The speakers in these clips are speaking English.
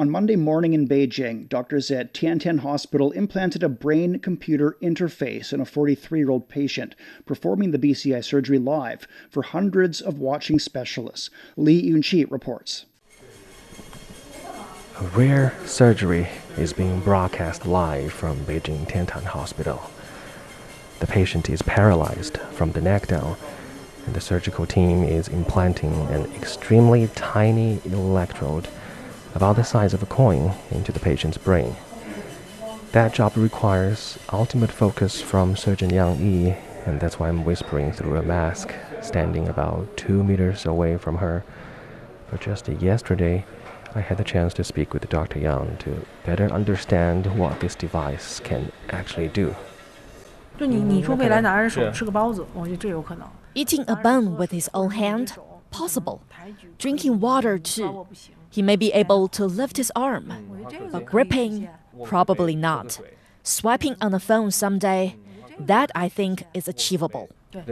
On Monday morning in Beijing, doctors at Tiantian Hospital implanted a brain-computer interface in a 43-year-old patient, performing the BCI surgery live for hundreds of watching specialists. Li Yunqi reports. A rare surgery is being broadcast live from Beijing Tiantian Hospital. The patient is paralyzed from the neck down, and the surgical team is implanting an extremely tiny electrode about the size of a coin into the patient's brain. That job requires ultimate focus from Surgeon Yang Yi, and that's why I'm whispering through a mask, standing about 2 meters away from her. But just yesterday, I had the chance to speak with Dr. Yang to better understand what this device can actually do. Eating a bun with his own hand? Possible. Drinking water too. He may be able to lift his arm, but gripping? Probably not. Swiping on the phone someday? That, I think, is achievable. Like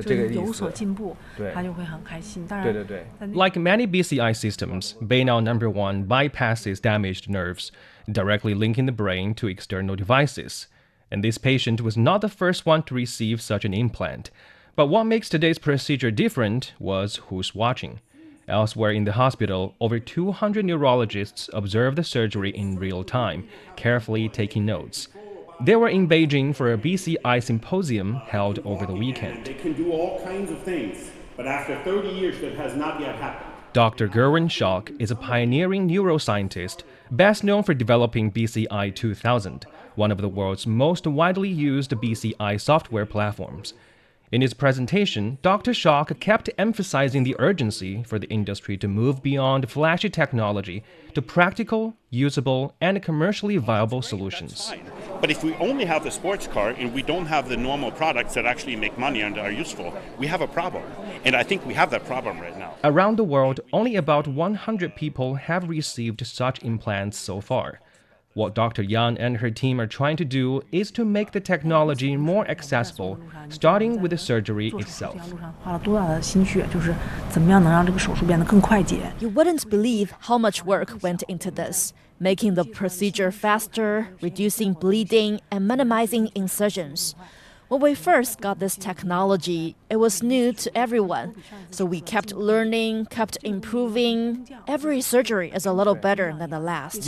many BCI systems, Beinow number 1 bypasses damaged nerves, directly linking the brain to external devices. And this patient was not the first one to receive such an implant. But what makes today's procedure different was who's watching. Elsewhere in the hospital, over 200 neurologists observed the surgery in real time, carefully taking notes. They were in Beijing for a BCI symposium held over the weekend. They can do all kinds of things, but after 30 years that has not yet happened. Dr. Gerwin Schock is a pioneering neuroscientist, best known for developing BCI 2000, one of the world's most widely used BCI software platforms. In his presentation, Dr. Schock kept emphasizing the urgency for the industry to move beyond flashy technology to practical, usable, and commercially viable solutions. But if we only have the sports car and we don't have the normal products that actually make money and are useful, we have a problem. And I think we have that problem right now. Around the world, only about 100 people have received such implants so far. What Dr. Yang and her team are trying to do is to make the technology more accessible, starting with the surgery itself. You wouldn't believe how much work went into this, making the procedure faster, reducing bleeding, and minimizing incisions. When we first got this technology, it was new to everyone, so we kept learning, kept improving. Every surgery is a little better than the last.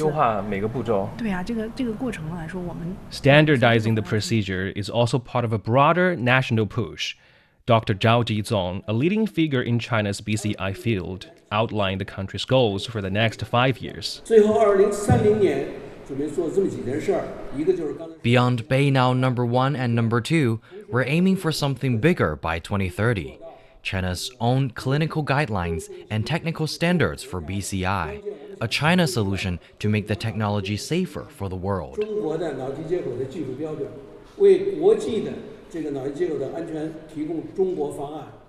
Standardizing the procedure is also part of a broader national push. Dr. Zhao Jizong, a leading figure in China's BCI field, outlined the country's goals for the next 5 years. Beyond Beinow number 1 and number 2, we're aiming for something bigger by 2030. China's own clinical guidelines and technical standards for BCI, a China solution to make the technology safer for the world.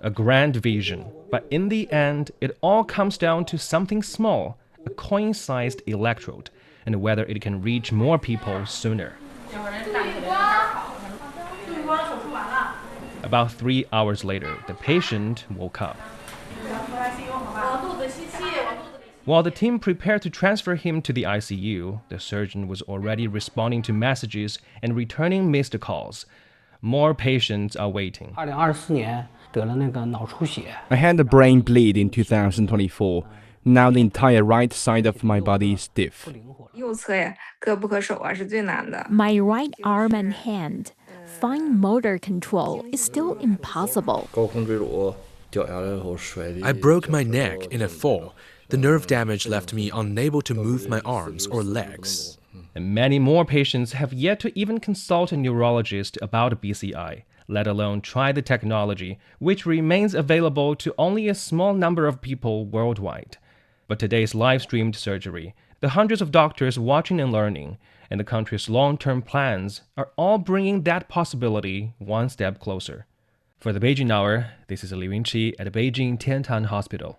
A grand vision, but in the end, it all comes down to something small, a coin-sized electrode, and whether it can reach more people sooner. About 3 hours later, the patient woke up. While the team prepared to transfer him to the ICU, the surgeon was already responding to messages and returning missed calls. More patients are waiting. I had a brain bleed in 2024. Now the entire right side of my body is stiff. My right arm and hand, fine motor control is still impossible. I broke my neck in a fall. The nerve damage left me unable to move my arms or legs. And many more patients have yet to even consult a neurologist about BCI, let alone try the technology, which remains available to only a small number of people worldwide. But today's live-streamed surgery, the hundreds of doctors watching and learning, and the country's long-term plans are all bringing that possibility one step closer. For the Beijing Hour, this is Li Yunqi at Beijing Tiantian Hospital.